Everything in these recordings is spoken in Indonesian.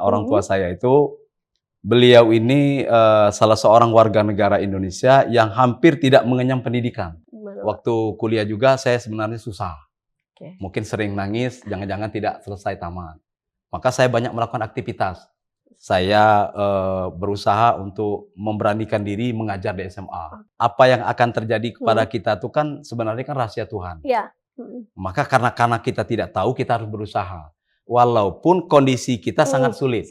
orang tua saya itu, beliau ini salah seorang warga negara Indonesia yang hampir tidak mengenyam pendidikan. Waktu kuliah juga saya sebenarnya susah. Mungkin sering nangis, jangan-jangan tidak selesai tamat. Maka saya banyak melakukan aktivitas. Saya berusaha untuk memberanikan diri mengajar di SMA. Apa yang akan terjadi kepada kita itu kan sebenarnya kan rahasia Tuhan. Ya. Maka karena kita tidak tahu, kita harus berusaha. Walaupun kondisi kita sangat sulit.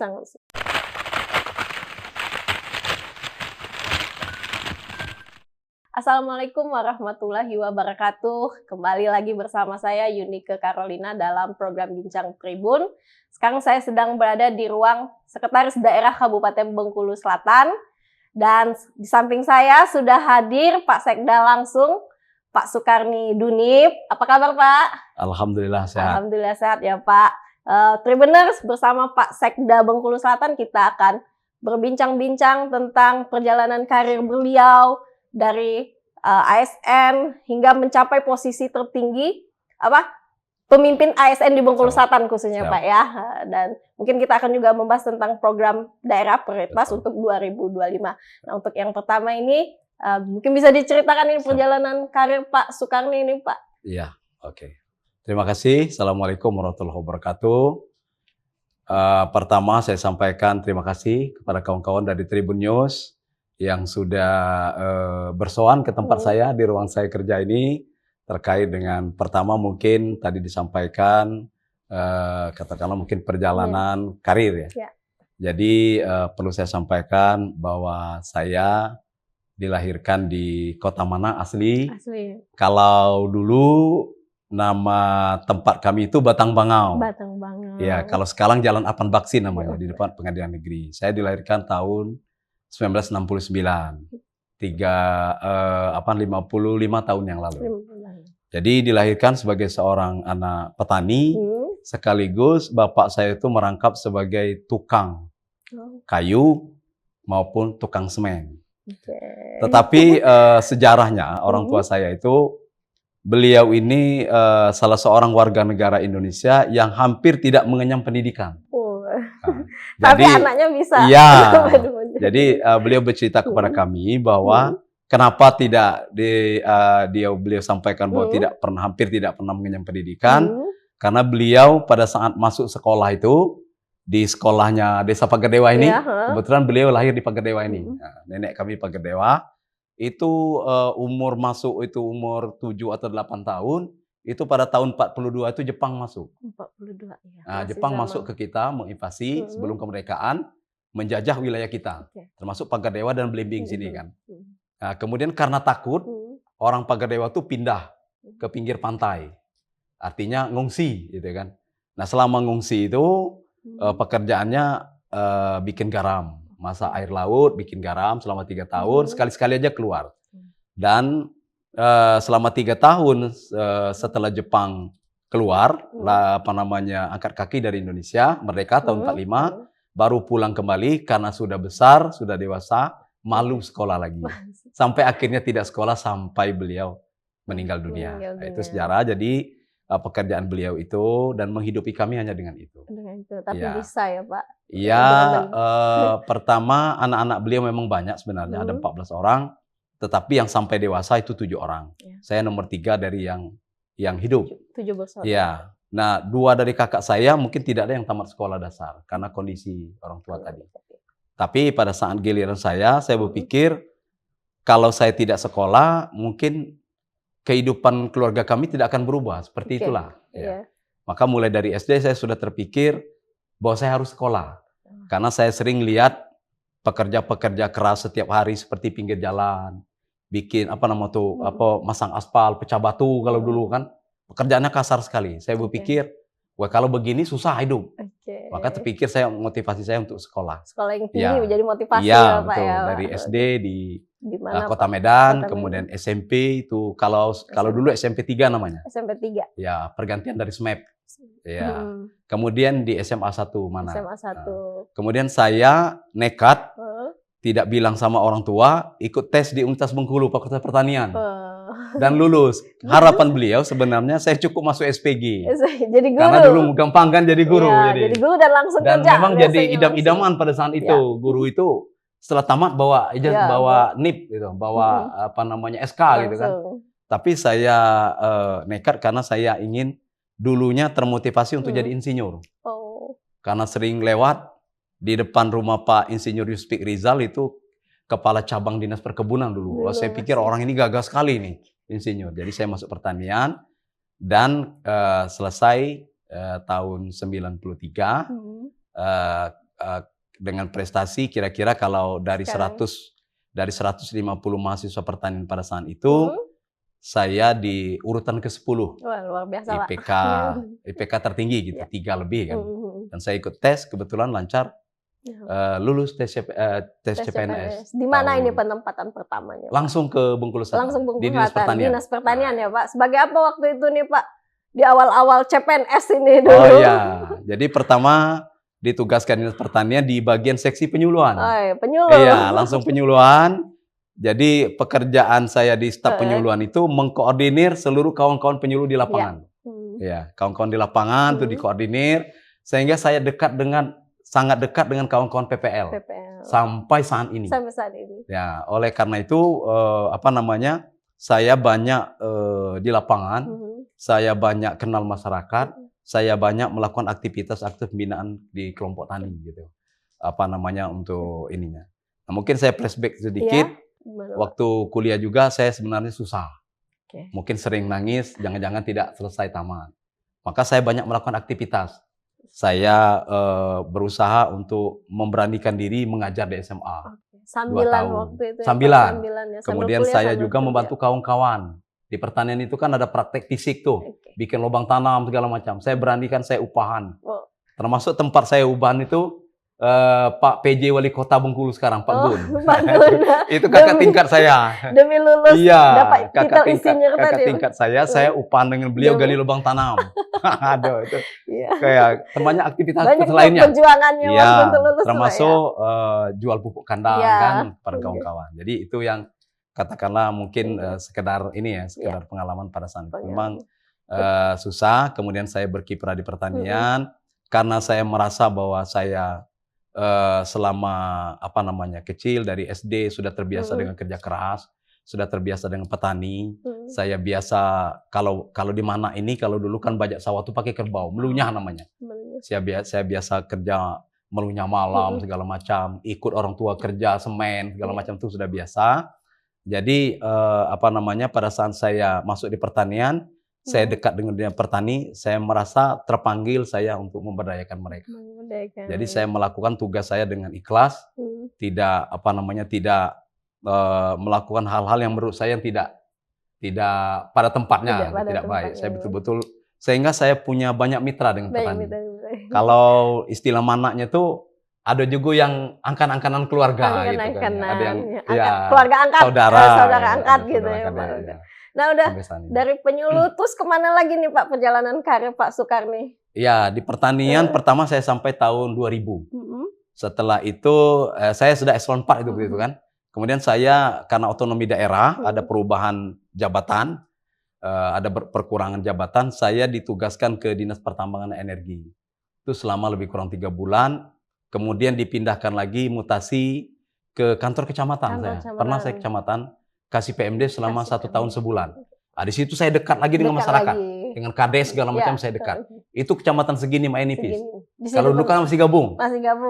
Assalamualaikum warahmatullahi wabarakatuh. Kembali lagi bersama saya Yunike Carolina dalam program Bincang Tribun. Sekarang saya sedang berada di ruang Sekretaris Daerah Kabupaten Bengkulu Selatan. Dan di samping saya sudah hadir Pak Sekda langsung, Pak Sukarni Dunip. Apa kabar Pak? Alhamdulillah sehat. Alhamdulillah sehat ya Pak. Tribuners, bersama Pak Sekda Bengkulu Selatan kita akan berbincang-bincang tentang perjalanan karir beliau dari ASN hingga mencapai posisi tertinggi pemimpin ASN di Bengkulu Selatan khususnya Pak ya. Dan mungkin kita akan juga membahas tentang program daerah prioritas untuk 2025. Nah, untuk yang pertama ini mungkin bisa diceritakan ini perjalanan karir Pak Sukarni ini Pak. Iya, oke. Terima kasih. Assalamualaikum warahmatullahi wabarakatuh. Pertama saya sampaikan terima kasih kepada kawan-kawan dari Tribun News yang sudah bersowan ke tempat saya di ruang saya kerja ini terkait dengan pertama mungkin tadi disampaikan katakanlah mungkin perjalanan karir ya. Jadi perlu saya sampaikan bahwa saya dilahirkan di kota mana asli. Kalau dulu nama tempat kami itu Batang Bangau. Batang Bangau. Ya, kalau sekarang Jalan Apan Baksi namanya di depan Pengadilan Negeri. Saya dilahirkan tahun 1969. 55 tahun yang lalu. Jadi dilahirkan sebagai seorang anak petani, sekaligus bapak saya itu merangkap sebagai tukang kayu maupun tukang semen. Tetapi sejarahnya orang tua saya itu, beliau ini salah seorang warga negara Indonesia yang hampir tidak mengenyam pendidikan. Tapi anaknya bisa. Iya. Jadi beliau bercerita kepada kami bahwa kenapa tidak beliau sampaikan bahwa hampir tidak pernah mengenyam pendidikan, karena beliau pada saat masuk sekolah itu di sekolahnya Desa Pagardewa ini, kebetulan beliau lahir di Pagardewa ini. Nah, nenek kami Pagardewa. Itu umur masuk itu umur 7 atau 8 tahun, itu pada tahun 42 itu Jepang masuk. 42 ya. Nah, Jepang masuk ke kita menginvasi sebelum kemerdekaan, menjajah wilayah kita, termasuk Pagardewa dan Belimbing sini kan. Nah, kemudian karena takut, orang Pagardewa itu pindah ke pinggir pantai. Artinya ngungsi gitu kan. Nah, selama ngungsi itu pekerjaannya bikin garam. Masak air laut, bikin garam selama 3 tahun, sekali-sekali aja keluar. Dan selama 3 tahun setelah Jepang keluar, angkat kaki dari Indonesia, merdeka tahun 45, baru pulang kembali karena sudah besar, sudah dewasa, malu sekolah lagi. Sampai akhirnya tidak sekolah sampai beliau meninggal dunia. Nah, itu sejarah, jadi pekerjaan beliau itu dan menghidupi kami hanya dengan itu. Dengan itu, tapi bisa ya Pak? Iya, pertama anak-anak beliau memang banyak sebenarnya, ada 14 orang, tetapi yang sampai dewasa itu 7 orang. Saya nomor 3 dari yang hidup. 7 bersaudara. Iya. Nah, 2 dari kakak saya mungkin tidak ada yang tamat sekolah dasar karena kondisi orang tua tadi. Tapi pada saat giliran saya berpikir kalau saya tidak sekolah, mungkin kehidupan keluarga kami tidak akan berubah. Seperti itulah. Ya. Maka mulai dari SD saya sudah terpikir bahwa saya harus sekolah. Karena saya sering lihat pekerja-pekerja keras setiap hari seperti pinggir jalan, bikin masang aspal, pecah batu kalau dulu kan. Pekerjaannya kasar sekali. Saya berpikir, wah kalau begini susah hidup. Maka terpikir motivasi saya untuk sekolah. Sekolah yang tinggi menjadi motivasi ya Pak betul. Ya. Dari SD di Kota Medan, kemudian SMP itu kalau dulu SMP 3 namanya. SMP 3. Ya, pergantian dari SMAP. Ya. Kemudian di SMA 1 mana? SMA 1. Kemudian saya nekat tidak bilang sama orang tua, ikut tes di Universitas Bengkulu, Fakultas Pertanian. dan lulus. Harapan beliau sebenarnya saya cukup masuk SPG. Jadi guru. Karena dulu gampang kan jadi guru. Jadi guru dan langsung dan kerja. Memang jadi idam-idaman pada saat itu. Guru itu setelah tamat bawa bawa NIP gitu, bawa apa namanya SK langsung. Gitu kan. Tapi saya nekat karena saya ingin dulunya termotivasi untuk jadi insinyur. Karena sering lewat di depan rumah Pak Insinyur Yuspik Rizal itu kepala cabang dinas perkebunan dulu. Saya pikir orang ini gagah sekali nih insinyur. Jadi saya masuk pertanian dan selesai tahun 93 dengan prestasi kira-kira kalau dari 150 mahasiswa pertanian pada saat itu saya di urutan ke-10. Wah, luar biasa, IPK, IPK tertinggi gitu, 3 lebih kan. Dan saya ikut tes, kebetulan lancar, lulus tes CPNS. Di mana ini penempatan pertamanya, Pak? Langsung ke Bengkulu Selatan. Langsung Bengkulu di Dinas Pertanian. Dinas Pertanian ya, Pak. Sebagai apa waktu itu nih, Pak? Di awal-awal CPNS ini dulu. Oh iya, jadi pertama ditugaskan Dinas Pertanian di bagian seksi penyuluhan. Oh iya, penyuluh. Iya, langsung penyuluhan. Jadi pekerjaan saya di staf penyuluhan itu mengkoordinir seluruh kawan-kawan penyuluh di lapangan. Ya, kawan-kawan di lapangan itu dikoordinir sehingga saya sangat dekat dengan kawan-kawan PPL. Sampai saat ini. Sampai saat ini. Ya, oleh karena itu saya banyak di lapangan, saya banyak kenal masyarakat, saya banyak melakukan aktivitas pembinaan di kelompok tani gitu. Untuk ininya. Nah, mungkin saya flashback sedikit. Waktu kuliah juga saya sebenarnya susah. Mungkin sering nangis, jangan-jangan tidak selesai tamat. Maka saya banyak melakukan aktivitas. Saya berusaha untuk memberanikan diri mengajar di SMA. Sambilan waktu itu. Sambilan. Kemudian saya juga membantu kawan-kawan. Di pertanian itu kan ada praktek fisik tuh. Bikin lubang tanam segala macam. Saya beranikan saya upahan. Termasuk tempat saya upahan itu Pak PJ Wali Kota Bengkulu sekarang, Pak Gun. Itu kakak tingkat saya. Demi lulus dapat kakak tingkat saya upahan dengan beliau gali lubang tanam. Aduh, itu kayak temannya aktivitas lainnya. Perjuangannya untuk lulus. Termasuk jual pupuk kandang kan para kawan-kawan. Jadi itu yang katakanlah mungkin sekedar pengalaman pada saat itu. Memang susah, kemudian saya berkiprah di pertanian karena saya merasa bahwa saya selama kecil dari SD sudah terbiasa dengan kerja keras, sudah terbiasa dengan petani. Saya biasa kalau di mana ini kalau dulu kan bajak sawah tuh pakai kerbau, melunyah namanya. Saya biasa kerja melunyah malam segala macam, ikut orang tua kerja semen segala macam tuh sudah biasa. Jadi pada saat saya masuk di pertanian, saya dekat dengan dunia petani, saya merasa terpanggil saya untuk memberdayakan mereka. Jadi saya melakukan tugas saya dengan ikhlas, tidak melakukan hal-hal yang menurut saya tidak pada tempatnya, tidak baik. Saya betul-betul sehingga saya punya banyak mitra dengan petani. Kalau istilah manaknya tuh ada juga yang angkat-angkatan keluarga gitu kan. Ada yang keluarga angkat, saudara angkat gitu ya, Pak. Nah udah dari penyuluh terus kemana lagi nih Pak perjalanan karir Pak Sukarni? Ya di pertanian pertama saya sampai tahun 2000. Setelah itu saya sudah eselon 4 itu begitu kan. Kemudian saya karena otonomi daerah ada perubahan jabatan, ada perkurangan jabatan, saya ditugaskan ke Dinas Pertambangan dan Energi. Itu selama lebih kurang 3 bulan. Kemudian dipindahkan lagi mutasi ke kantor kecamatan saya. Pernah saya kecamatan kasih PMD selama 1 tahun sebulan. Di situ saya dekat lagi dengan masyarakat, dengan kades segala macam saya dekat. Itu kecamatan segini Mbak Enipis. Kalau dulu kan masih gabung.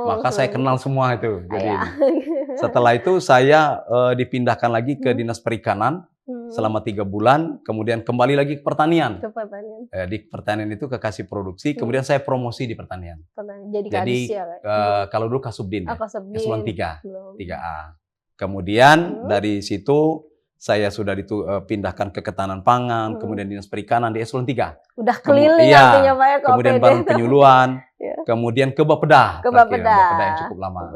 Maka saya kenal semua itu. Jadi setelah itu saya dipindahkan lagi ke Dinas Perikanan selama 3 bulan, kemudian kembali lagi ke pertanian. Di pertanian itu ke kasih produksi, kemudian saya promosi di pertanian. Jadi kalau dulu Kasubdin, eselon 3A. Kemudian dari situ saya sudah dipindahkan ke Ketahanan Pangan, kemudian Dinas Perikanan di eselon 3. Udah keliling artinya Pak ya. Kemudian baru penyuluhan, kemudian ke Bapeda. Bapeda yang cukup lama.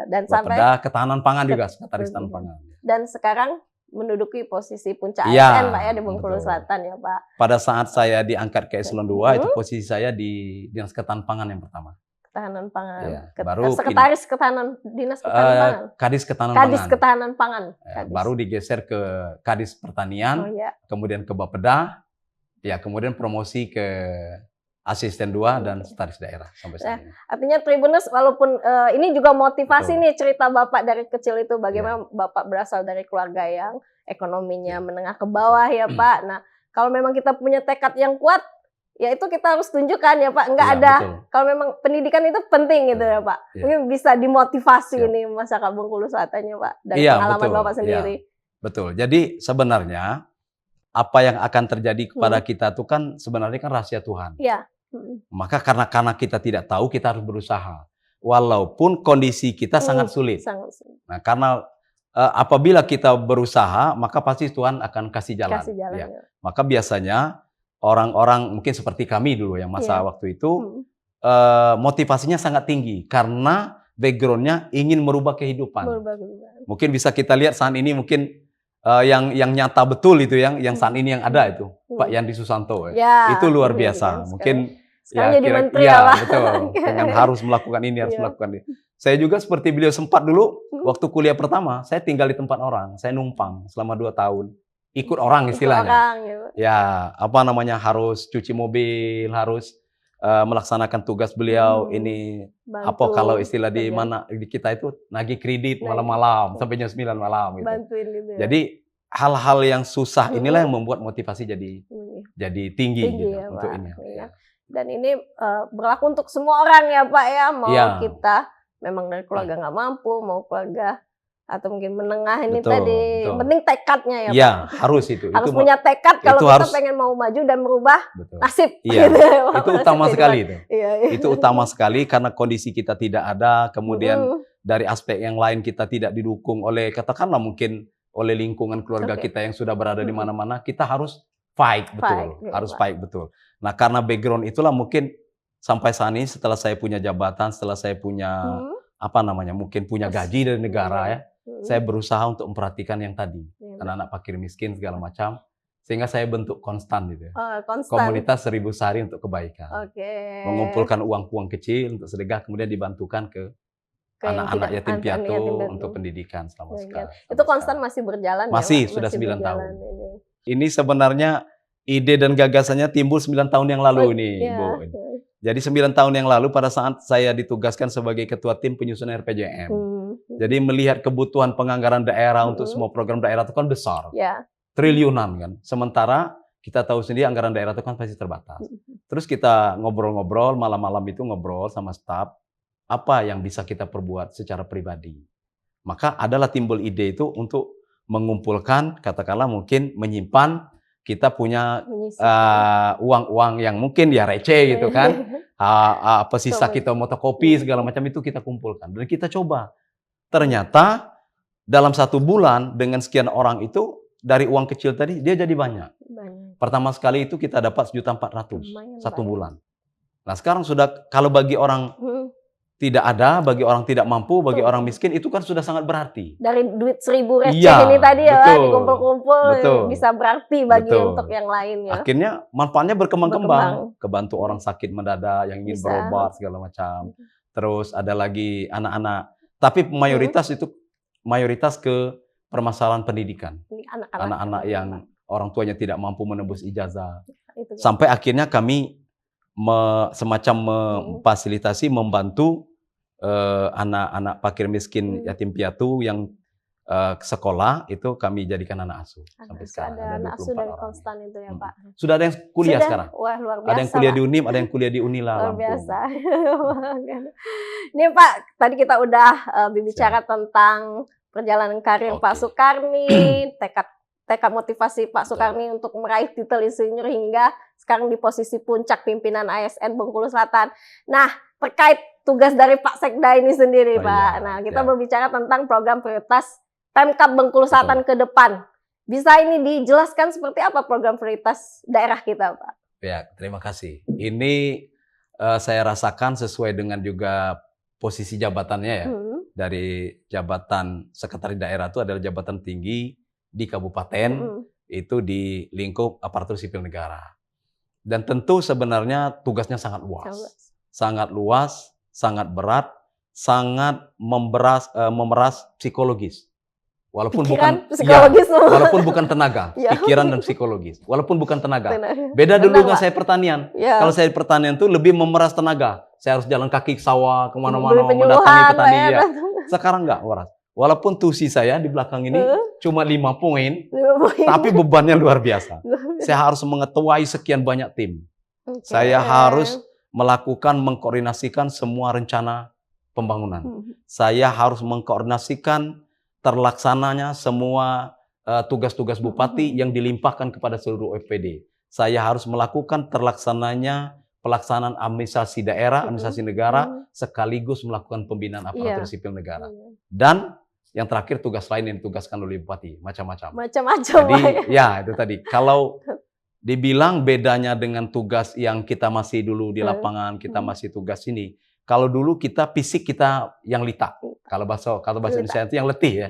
Dan Bapeda Ketahanan Pangan juga, Sekretaris Ketahanan Pangan. Dan sekarang menduduki posisi puncak ASN Pak ya di Bengkulu Selatan ya Pak. Pada saat saya diangkat ke eselon 2 itu posisi saya di Dinas Ketahanan Pangan yang pertama. Ketahanan pangan. Ya, baru Sekretaris Ketahanan Dinas Ketahanan Pangan. Kadis Ketahanan Kadis Pangan. Ketahanan Pangan. Ya, baru digeser ke Kadis Pertanian, kemudian ke Bapeda, ya kemudian promosi ke Asisten 2 dan Sekretaris Daerah sampai saat ini. Artinya Tribuners, walaupun ini juga motivasi nih cerita Bapak dari kecil itu bagaimana Bapak berasal dari keluarga yang ekonominya menengah ke bawah ya Pak. Nah, kalau memang kita punya tekad yang kuat, ya itu kita harus tunjukkan ya Pak. Enggak ada, kalau memang pendidikan itu penting gitu ya Pak. Mungkin bisa dimotivasi ini masyarakat Bengkulu Selatan ya Pak, dari pengalaman Bapak sendiri. Betul. Jadi sebenarnya apa yang akan terjadi kepada kita itu kan sebenarnya kan rahasia Tuhan. Iya. Maka karena kita tidak tahu, kita harus berusaha. Walaupun kondisi kita sangat sulit. Nah, karena apabila kita berusaha, maka pasti Tuhan akan kasih jalan. Ya. Maka biasanya orang-orang mungkin seperti kami dulu yang masa waktu itu, motivasinya sangat tinggi karena background-nya ingin merubah kehidupan. Mungkin bisa kita lihat saat ini mungkin yang nyata betul itu yang saat ini yang ada itu Pak Yandri Susanto itu luar biasa. Mungkin sekarang jadi menteri betul. Dengan harus melakukan ini, harus melakukan ini. Saya juga seperti beliau sempat dulu waktu kuliah pertama, saya tinggal di tempat orang, saya numpang selama 2 tahun. Ikut orang istilahnya. Ya, apa namanya, harus cuci mobil, harus melaksanakan tugas beliau ini apa kalau istilah di mana di kita itu nagih kredit malam-malam sampai jam 9 malam gitu. Gitu ya. Jadi hal-hal yang susah inilah yang membuat motivasi jadi tinggi gitu ya, untuk Pak. ini. Ya. Dan ini berlaku untuk semua orang ya Pak ya, mau kita memang dari keluarga nggak mampu, mau keluarga atau mungkin menengah ini tadi, penting tekadnya ya Pak. Iya, harus itu. Harus punya tekad kalau kita pengen mau maju dan merubah nasib. Iya, gitu, itu utama sekali itu. Itu utama sekali karena kondisi kita tidak ada, kemudian dari aspek yang lain kita tidak didukung oleh, katakanlah mungkin oleh lingkungan keluarga kita yang sudah berada di mana-mana, kita harus fight betul, harus fight betul. Nah, karena background itulah mungkin sampai saat ini setelah saya punya jabatan, setelah saya punya apa namanya, mungkin punya gaji dari negara ya. Saya berusaha untuk memperhatikan yang tadi, anak-anak fakir miskin segala macam, sehingga saya bentuk konstan gitu ya. Komunitas 1000 Sehari untuk Kebaikan. Mengumpulkan uang kecil untuk sedekah, kemudian dibantukan ke anak-anak yatim piatu untuk pendidikan selama sekarang. Itu konstan masih berjalan masih, ya? Sudah 9 tahun. Ini sebenarnya ide dan gagasannya timbul 9 tahun yang lalu ini, Bu. Jadi 9 tahun yang lalu pada saat saya ditugaskan sebagai ketua tim penyusunan RPJM. Jadi melihat kebutuhan penganggaran daerah untuk semua program daerah itu kan besar. Triliunan kan. Sementara kita tahu sendiri anggaran daerah itu kan pasti terbatas. Terus kita ngobrol-ngobrol, malam-malam itu ngobrol sama staf, apa yang bisa kita perbuat secara pribadi. Maka adalah timbul ide itu untuk mengumpulkan, katakanlah mungkin menyimpan, kita punya uang-uang yang mungkin ya receh gitu kan. Apa sisa kita motokopi segala macam itu kita kumpulkan. Dan kita coba. Ternyata dalam 1 bulan dengan sekian orang itu, dari uang kecil tadi dia jadi banyak. Pertama sekali itu kita dapat 1.400.000 1 bulan. Nah sekarang sudah, kalau bagi orang tidak ada, bagi orang tidak mampu, bagi orang miskin, itu kan sudah sangat berarti. Dari duit 1.000 receh ini tadi ya, dikumpul-kumpul bisa berarti bagi untuk yang lainnya. Akhirnya manfaatnya berkembang-kembang. Kebantu orang sakit mendadak yang ingin berobat segala macam. Terus ada lagi anak-anak, tapi mayoritas itu mayoritas ke permasalahan pendidikan. Anak-anak yang orang tuanya tidak mampu menembus ijazah. Sampai akhirnya kami semacam memfasilitasi, membantu anak-anak fakir miskin yatim piatu yang sekolah itu kami jadikan anak asuh sampai sekarang. Ada anak asuh dari konstan itu ya Pak. Sudah ada yang kuliah sekarang. Wah, luar biasa. Ada yang kuliah di UNIM, ada yang kuliah di Unila. Luar biasa. Ini Pak, tadi kita udah berbicara tentang perjalanan karir Pak Sukarni, tekad motivasi Pak Sukarni untuk meraih titel insinyur hingga sekarang di posisi puncak pimpinan ASN Bengkulu Selatan. Nah, terkait tugas dari Pak Sekda ini sendiri, Pak. Nah, kita berbicara tentang program prioritas Pemkab Bengkulu Selatan ke depan. Bisa ini dijelaskan seperti apa program prioritas daerah kita, Pak? Ya, terima kasih. Ini saya rasakan sesuai dengan juga posisi jabatannya ya. Dari jabatan sekretaris daerah itu adalah jabatan tinggi di kabupaten, itu di lingkup aparatur sipil negara. Dan tentu sebenarnya tugasnya sangat luas. Sangat luas, sangat berat, sangat memeras psikologis. Walaupun walaupun bukan tenaga, pikiran dan psikologis. Walaupun bukan tenaga. Beda dulu dengan saya pertanian. Kalau saya pertanian tuh lebih memeras tenaga. Saya harus jalan kaki ke sawah, kemana-mana, mendatangi petani. Ya. Sekarang enggak, Waras. Walaupun tusi saya di belakang ini cuma 5 poin, tapi bebannya luar biasa. Saya harus mengetuai sekian banyak tim. Saya harus melakukan, mengkoordinasikan semua rencana pembangunan. Saya harus mengkoordinasikan terlaksananya semua tugas-tugas bupati yang dilimpahkan kepada seluruh OPD. Saya harus melakukan terlaksananya pelaksanaan administrasi daerah, administrasi negara, sekaligus melakukan pembinaan aparatur sipil negara. Dan yang terakhir tugas lain yang ditugaskan oleh bupati, macam-macam. Jadi ya itu tadi. Kalau dibilang bedanya dengan tugas yang kita masih dulu di lapangan, kita masih tugas ini. Kalau dulu kita fisik kita yang lita, kalau bahasa Indonesia itu yang letih ya.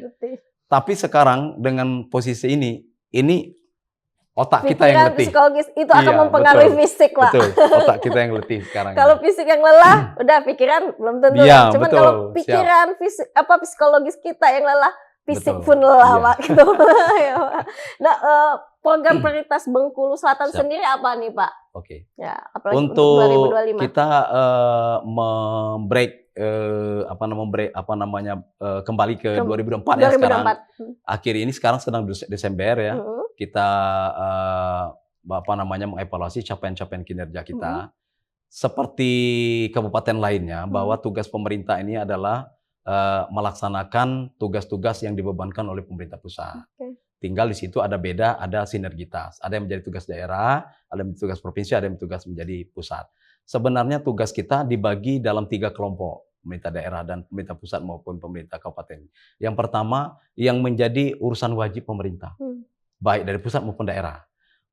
Tapi sekarang dengan posisi ini otak kita yang letih. Psikologis itu akan mempengaruhi fisik lah. Betul, otak kita yang letih sekarang. Kalau fisik yang lelah, udah pikiran belum tentu. Ya, cuman kalau pikiran, psikologis kita yang lelah, fisik pun lelah, Pak. Gitu. Nah, program prioritas Bengkulu Selatan sendiri apa nih, Pak? Oke. Ya, apalagi untuk 2025. Kita kembali ke 2024 ya sekarang. Akhir ini sekarang sedang Desember ya. Kita mengevaluasi capaian-capaian kinerja kita. Seperti kabupaten lainnya, bahwa tugas pemerintah ini adalah melaksanakan tugas-tugas yang dibebankan oleh pemerintah pusat. Tinggal di situ ada beda, ada sinergitas. Ada yang menjadi tugas daerah, ada yang menjadi tugas provinsi, ada yang tugas menjadi pusat. Sebenarnya tugas kita dibagi dalam 3 kelompok, pemerintah daerah dan pemerintah pusat maupun pemerintah kabupaten. Yang pertama, yang menjadi urusan wajib pemerintah, baik dari pusat maupun daerah.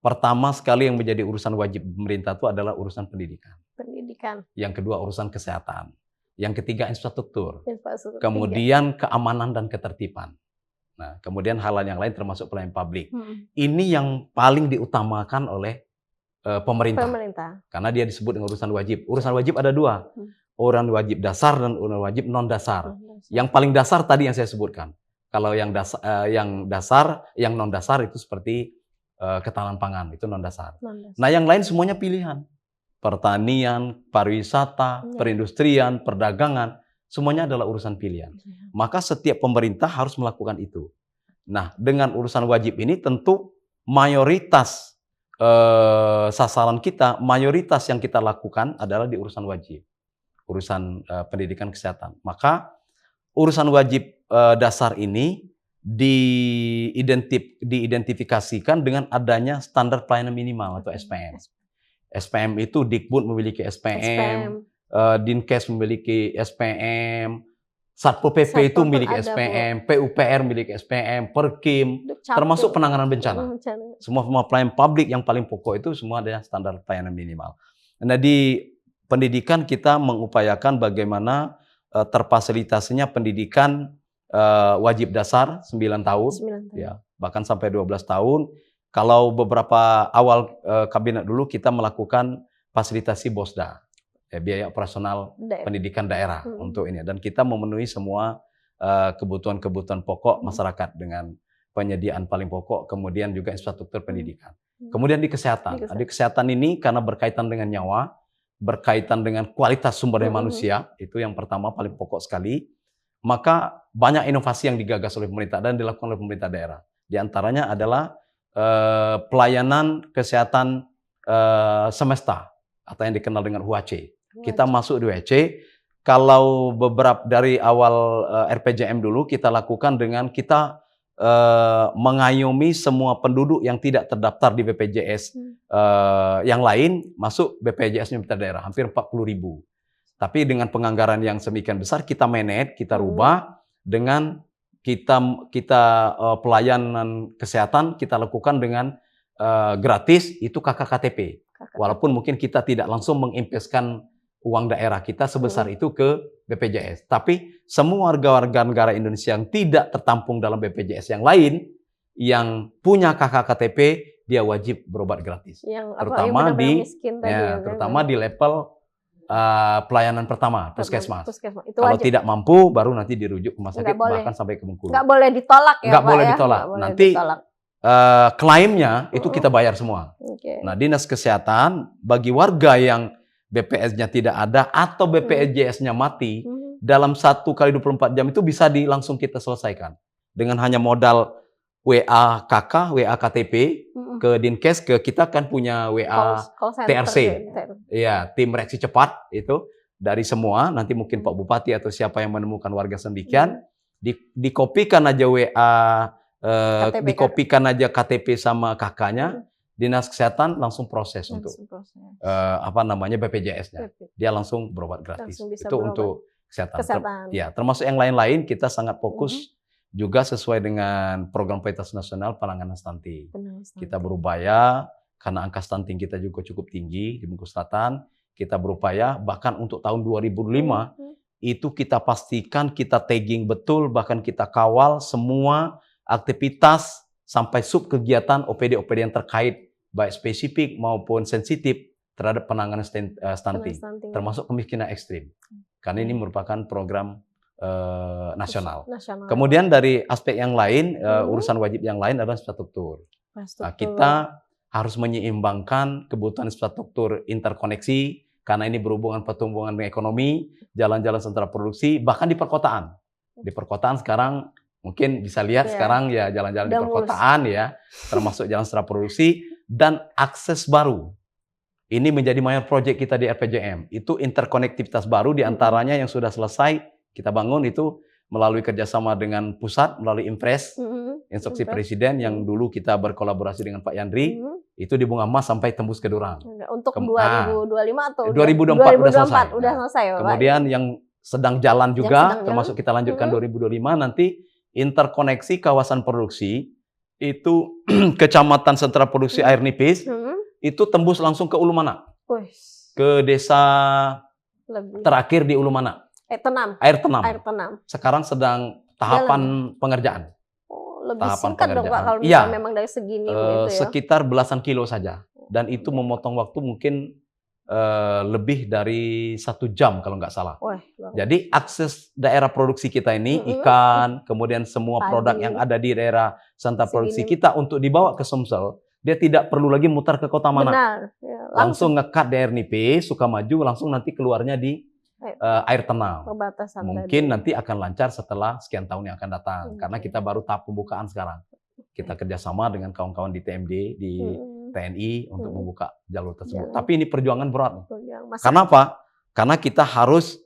Pertama sekali yang menjadi urusan wajib pemerintah itu adalah urusan pendidikan. Yang kedua urusan kesehatan. Yang ketiga infrastruktur. Kemudian keamanan dan ketertiban. Nah, kemudian hal yang lain termasuk pelayanan publik. Ini yang paling diutamakan oleh pemerintah. Karena dia disebut dengan urusan wajib. Urusan wajib ada 2. Urusan wajib dasar dan urusan wajib non dasar. Yang paling dasar tadi yang saya sebutkan. Kalau yang non dasar itu seperti ketahanan pangan, itu non dasar. Nah, yang lain semuanya pilihan. Pertanian, pariwisata, perindustrian, perdagangan, semuanya adalah urusan pilihan. Maka setiap pemerintah harus melakukan itu. Nah, dengan urusan wajib ini tentu mayoritas sasaran kita, mayoritas yang kita lakukan adalah di urusan wajib. Urusan pendidikan kesehatan. Maka urusan wajib dasar ini diidentifikasikan dengan adanya standar pelayanan minimal atau SPM. SPM itu Dikbud memiliki SPM. Dinkes memiliki SPM, Satpol PP itu memiliki SPM, PUPR memiliki SPM, Perkim, termasuk penanganan bencana. Semua pelayanan publik yang paling pokok itu semua ada standar pelayanan minimal. Nah, di pendidikan kita mengupayakan bagaimana terfasilitasinya pendidikan wajib dasar 9 tahun, ya, bahkan sampai 12 tahun. Kalau beberapa awal kabinet dulu kita melakukan fasilitasi BOSDA. Biaya operasional pendidikan daerah untuk ini, dan kita memenuhi semua kebutuhan-kebutuhan pokok masyarakat dengan penyediaan paling pokok, kemudian juga infrastruktur pendidikan. Kemudian di kesehatan. Di kesehatan ini karena berkaitan dengan nyawa, berkaitan dengan kualitas sumber daya manusia, itu yang pertama paling pokok sekali. Maka banyak inovasi yang digagas oleh pemerintah dan dilakukan oleh pemerintah daerah. Di antaranya adalah pelayanan kesehatan semesta atau yang dikenal dengan UHC. Kita masuk di UHC. Kalau beberapa dari awal RPJM dulu kita lakukan dengan kita mengayomi semua penduduk yang tidak terdaftar di BPJS yang lain masuk BPJS-nya pemerintah daerah, hampir 40.000. Tapi dengan penganggaran yang semikian besar kita manage, kita rubah dengan kita pelayanan kesehatan kita lakukan dengan gratis, itu KKKTP. Walaupun mungkin kita tidak langsung menginvestkan uang daerah kita sebesar itu ke BPJS. Tapi semua warga negara Indonesia yang tidak tertampung dalam BPJS yang lain, yang punya KKKTP, dia wajib berobat gratis. Yang terutama miskin tadi, terutama di level pelayanan pertama, puskesmas. Itu kalau wajib. tidak mampu, baru nanti dirujuk ke rumah sakit, bahkan sampai ke Bengkulu. Nggak boleh ditolak ya, nggak Pak, boleh ya? ditolak. Nggak boleh Nanti ditolak. klaimnya itu kita bayar semua. Nah, Dinas Kesehatan bagi warga yang BPS-nya tidak ada atau BPJS-nya mati, dalam 1x24 jam itu bisa langsung kita selesaikan. Dengan hanya modal WA KK, WA KTP, ke Dinkes, ke kita kan punya WA TRC. Iya, tim reaksi cepat itu dari semua, nanti mungkin Pak Bupati atau siapa yang menemukan warga sedemikian, dikopikan aja WA, dikopikan aja KTP sama KK-nya, Dinas Kesehatan langsung proses untuk BPJS-nya. Dia langsung berobat gratis. Itu untuk kesehatan. Ya, termasuk yang lain-lain kita sangat fokus juga sesuai dengan program prioritas nasional penanganan stunting. Kita berupaya karena angka stunting kita juga cukup tinggi di Bengkulu Selatan. Kita berupaya bahkan untuk tahun 2005 itu kita pastikan kita tagging betul, bahkan kita kawal semua aktivitas sampai sub kegiatan OPD-OPD yang terkait baik spesifik maupun sensitif terhadap penanganan stunting, termasuk kemiskinan ekstrim. Karena ini merupakan program nasional. Kemudian dari aspek yang lain, urusan wajib yang lain adalah infrastruktur. Nah, kita harus menyeimbangkan kebutuhan infrastruktur interkoneksi, karena ini berhubungan pertumbuhan ekonomi, jalan-jalan sentra produksi, bahkan di perkotaan. Di perkotaan sekarang mungkin bisa lihat sekarang ya jalan-jalan di perkotaan ya, termasuk jalan sentra produksi dan akses baru. Ini menjadi mayor proyek kita di RPJM. Itu interkonektivitas baru diantaranya yang sudah selesai kita bangun itu melalui kerjasama dengan pusat, melalui Impres, instruksi Presiden yang dulu kita berkolaborasi dengan Pak Yandri, itu di Bunga Emas sampai tembus ke Durang. Untuk 2025 atau 2024 udah selesai ya, Pak? Kemudian yang sedang jalan juga, termasuk kita lanjutkan 2025, nanti interkoneksi kawasan produksi, itu kecamatan sentra produksi air nipis, itu tembus langsung ke Ulumana. Ke desa terakhir di Ulumana. Air Tenam. Sekarang sedang tahapan pengerjaan. Lebih singkat dong Pak kalau misalnya memang dari segini gitu ya. Sekitar belasan kilo saja. Dan itu memotong waktu mungkin lebih dari 1 jam kalau nggak salah. Jadi akses daerah produksi kita ini, ikan, kemudian semua produk yang ada di daerah sentra produksi kita untuk dibawa ke Sumsel, dia tidak perlu lagi mutar ke kota mana. Langsung ngekat daerah nipis, Sukamaju, langsung nanti keluarnya di air Tenam. Mungkin nanti akan lancar setelah sekian tahun yang akan datang. Karena kita baru tahap pembukaan sekarang. Kita kerjasama dengan kawan-kawan di TMD, di TNI untuk membuka jalur tersebut. Tapi ini perjuangan berat. Kenapa? Karena kita harus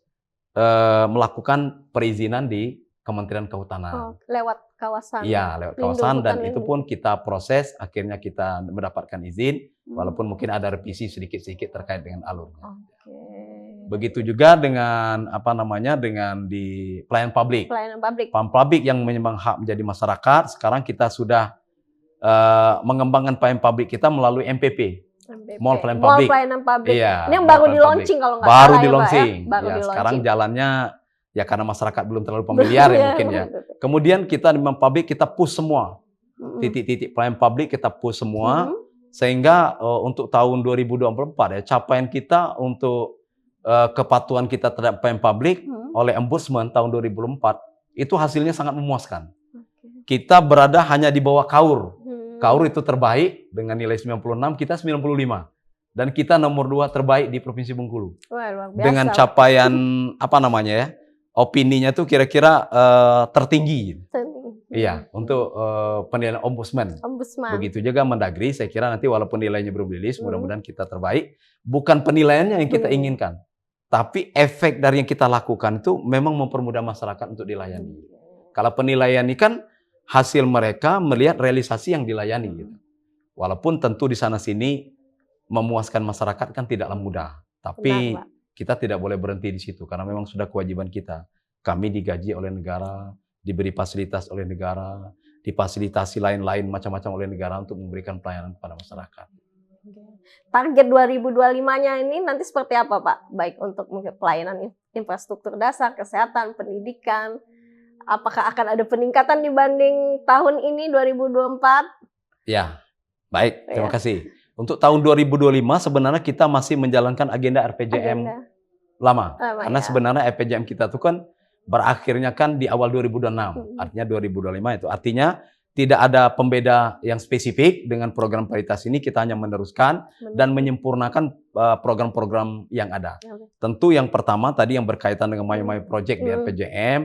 melakukan perizinan di Kementerian Kehutanan. Lewat kawasan. Iya, lewat kawasan, dan itu pun kita proses, akhirnya kita mendapatkan izin, walaupun mungkin ada revisi sedikit-sedikit terkait dengan alurnya. Begitu juga dengan dengan di pelayanan publik. Pelayanan publik yang menyumbang hak menjadi masyarakat. Sekarang kita sudah mengembangkan pelayanan publik kita melalui MPP. Mall Pelayanan Publik. Iya, ini yang baru di launching kalau nggak salah. Baru di launching. Sekarang jalannya ya karena masyarakat belum terlalu familiar ya mungkin ya. Kemudian kita di publik kita push semua. Titik-titik pelayanan publik kita push semua. Sehingga untuk tahun 2024 ya capaian kita untuk kepatuhan kita terhadap pelayanan publik oleh Ombudsman tahun 2004 itu hasilnya sangat memuaskan. Kita berada hanya di bawah KAUR. KAUR itu terbaik dengan nilai 96, kita 95. Dan kita nomor 2 terbaik di Provinsi Bengkulu. Luar biasa. Dengan capaian opininya tuh kira-kira tertinggi. Iya, untuk penilaian Ombudsman. Begitu juga Mendagri, saya kira nanti walaupun nilainya belum rilis, mudah-mudahan kita terbaik. Bukan penilaiannya yang kita inginkan, tapi efek dari yang kita lakukan itu memang mempermudah masyarakat untuk dilayani. Kalau penilaian ini kan hasil mereka melihat realisasi yang dilayani. Gitu. Walaupun tentu di sana-sini memuaskan masyarakat kan tidaklah mudah. Tapi kita tidak boleh berhenti di situ, karena memang sudah kewajiban kita. Kami digaji oleh negara, diberi fasilitas oleh negara, difasilitasi lain-lain macam-macam oleh negara untuk memberikan pelayanan kepada masyarakat. Target 2025-nya ini nanti seperti apa Pak? Baik untuk pelayanan infrastruktur dasar, kesehatan, pendidikan. Apakah akan ada peningkatan dibanding tahun ini 2024? Ya, baik. Terima kasih. Untuk tahun 2025 sebenarnya kita masih menjalankan agenda RPJM lama. Karena ya. sebenarnya RPJM kita itu kan berakhirnya kan di awal 2026, artinya 2025 itu. Artinya tidak ada pembeda yang spesifik dengan program prioritas ini, kita hanya meneruskan dan menyempurnakan program-program yang ada. Tentu yang pertama tadi yang berkaitan dengan My Project di RPJM,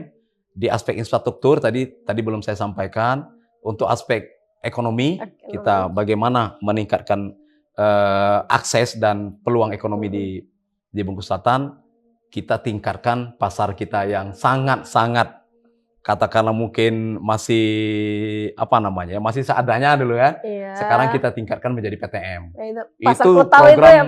di aspek infrastruktur tadi belum saya sampaikan, untuk aspek ekonomi, kita bagaimana meningkatkan akses dan peluang ekonomi di Bengkulu Selatan, kita tingkatkan pasar kita yang sangat-sangat katakanlah mungkin masih masih seadanya dulu ya. Sekarang kita tingkatkan menjadi PTM. Itu program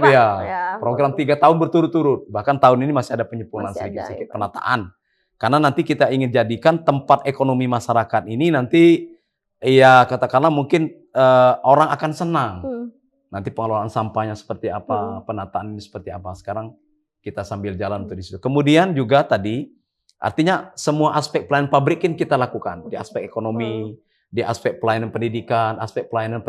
program 3 tahun berturut-turut. Bahkan tahun ini masih ada penyempurnaan sedikit-sedikit penataan. Karena nanti kita ingin jadikan tempat ekonomi masyarakat ini nanti ya katakanlah mungkin orang akan senang. Nanti pengelolaan sampahnya seperti apa, penataan ini seperti apa. Sekarang kita sambil jalan untuk di situ. Kemudian juga tadi, artinya semua aspek pelayanan pabrik kita lakukan. Di aspek ekonomi, di aspek pelayanan pendidikan, aspek pelayanan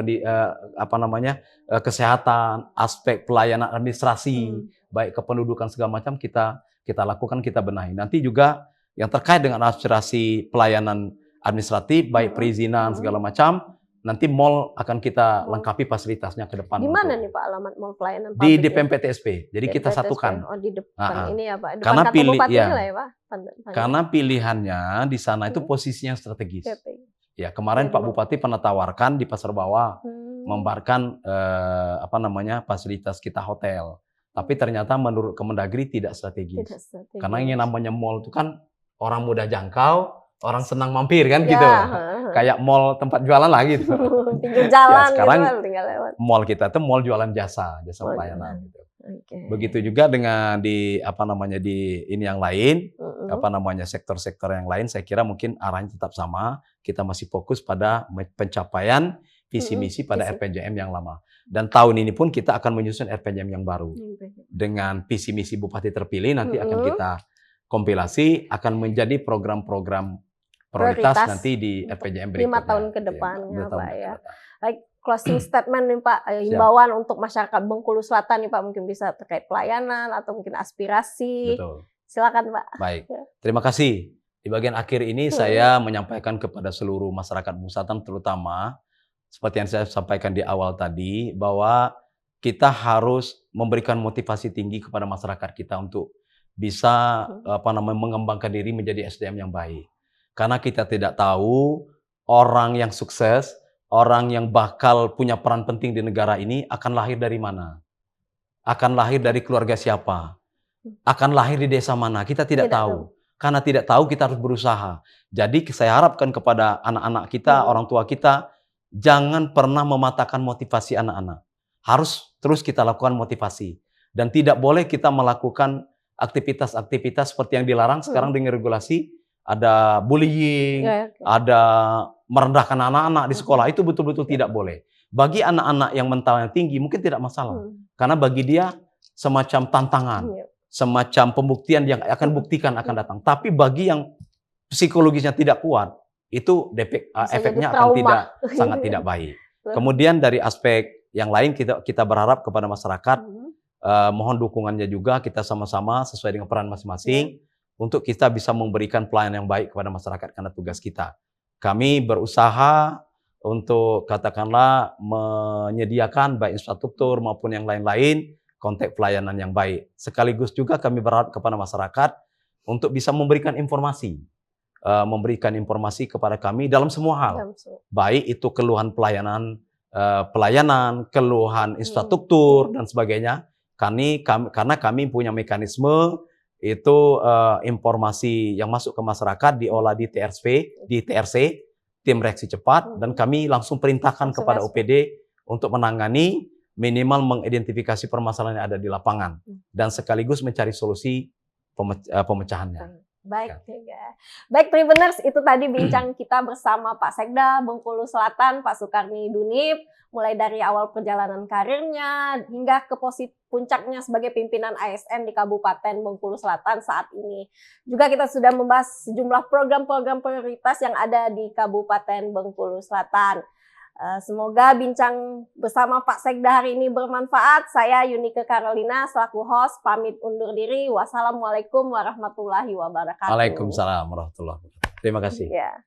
kesehatan, aspek pelayanan administrasi, baik kependudukan segala macam kita lakukan, kita benahi. Nanti juga yang terkait dengan administrasi pelayanan administratif, baik perizinan segala macam, nanti mall akan kita lengkapi fasilitasnya ke depan. Di mana nih Pak alamat mall pelayanan Di publik? Di DPMPTSP. Jadi kita satukan. Oh, di depan ini ya Pak. Depan karena Pak. Karena pilihannya di sana itu posisinya strategis. Ya, kemarin Pak Bupati pernah tawarkan di Pasar Bawah membarkan fasilitas kita hotel. Tapi ternyata menurut Kemendagri tidak strategis. Karena yang namanya mall itu kan orang mudah jangkau, orang senang mampir kan gitu. Kayak mall tempat jualan lah gitu. Tinggal jalan sekarang gitu, tinggal lewat. Mall kita tuh mall jualan jasa pelayanan gitu. Begitu juga dengan di ini yang lain, sektor-sektor yang lain, saya kira mungkin arahnya tetap sama. Kita masih fokus pada pencapaian visi misi pada RPJM yang lama. Dan tahun ini pun kita akan menyusun RPJM yang baru. Dengan visi misi Bupati terpilih nanti akan kita kompilasi, akan menjadi program-program prioritas nanti di RPJM berikutnya. 5 tahun ke depannya Pak ya. Baik, closing statement nih Pak, himbauan untuk masyarakat Bengkulu Selatan nih Pak, mungkin bisa terkait pelayanan atau mungkin aspirasi. Betul. Silakan Pak. Baik, terima kasih. Di bagian akhir ini saya menyampaikan kepada seluruh masyarakat Bengkulu Selatan, terutama seperti yang saya sampaikan di awal tadi, bahwa kita harus memberikan motivasi tinggi kepada masyarakat kita untuk bisa mengembangkan diri menjadi SDM yang baik. Karena kita tidak tahu orang yang sukses, orang yang bakal punya peran penting di negara ini akan lahir dari mana. Akan lahir dari keluarga siapa. Akan lahir di desa mana, kita tidak tahu. Karena tidak tahu, kita harus berusaha. Jadi saya harapkan kepada anak-anak kita, orang tua kita, jangan pernah mematahkan motivasi anak-anak. Harus terus kita lakukan motivasi. Dan tidak boleh kita melakukan aktivitas-aktivitas seperti yang dilarang sekarang dengan regulasi. Ada bullying, ada merendahkan anak-anak di sekolah, itu betul-betul tidak boleh. Bagi anak-anak yang mentalnya tinggi mungkin tidak masalah. Karena bagi dia semacam tantangan, semacam pembuktian yang akan buktikan akan datang. Tapi bagi yang psikologisnya tidak kuat, itu efeknya akan sangat tidak baik. Kemudian dari aspek yang lain kita berharap kepada masyarakat, mohon dukungannya juga, kita sama-sama sesuai dengan peran masing-masing untuk kita bisa memberikan pelayanan yang baik kepada masyarakat karena tugas kita. Kami berusaha untuk katakanlah menyediakan baik infrastruktur maupun yang lain-lain konteks pelayanan yang baik. Sekaligus juga kami berharap kepada masyarakat untuk bisa memberikan informasi kepada kami dalam semua hal. Baik itu keluhan pelayanan, keluhan infrastruktur dan sebagainya. Karena kami punya mekanisme itu informasi yang masuk ke masyarakat diolah di TRC, tim reaksi cepat, dan kami langsung perintahkan kepada OPD untuk menangani, minimal mengidentifikasi permasalahan yang ada di lapangan dan sekaligus mencari solusi pemecahannya. Baik Tribuners, itu tadi bincang kita bersama Pak Sekda Bengkulu Selatan, Pak Sukarni Dunip, mulai dari awal perjalanan karirnya hingga ke posisi puncaknya sebagai pimpinan ASN di Kabupaten Bengkulu Selatan saat ini. Juga kita sudah membahas sejumlah program-program prioritas yang ada di Kabupaten Bengkulu Selatan. Semoga bincang bersama Pak Sekda hari ini bermanfaat. Saya Yunike Carolina selaku host pamit undur diri. Wassalamualaikum warahmatullahi wabarakatuh. Waalaikumsalam warahmatullahi wabarakatuh. Terima kasih. Ya.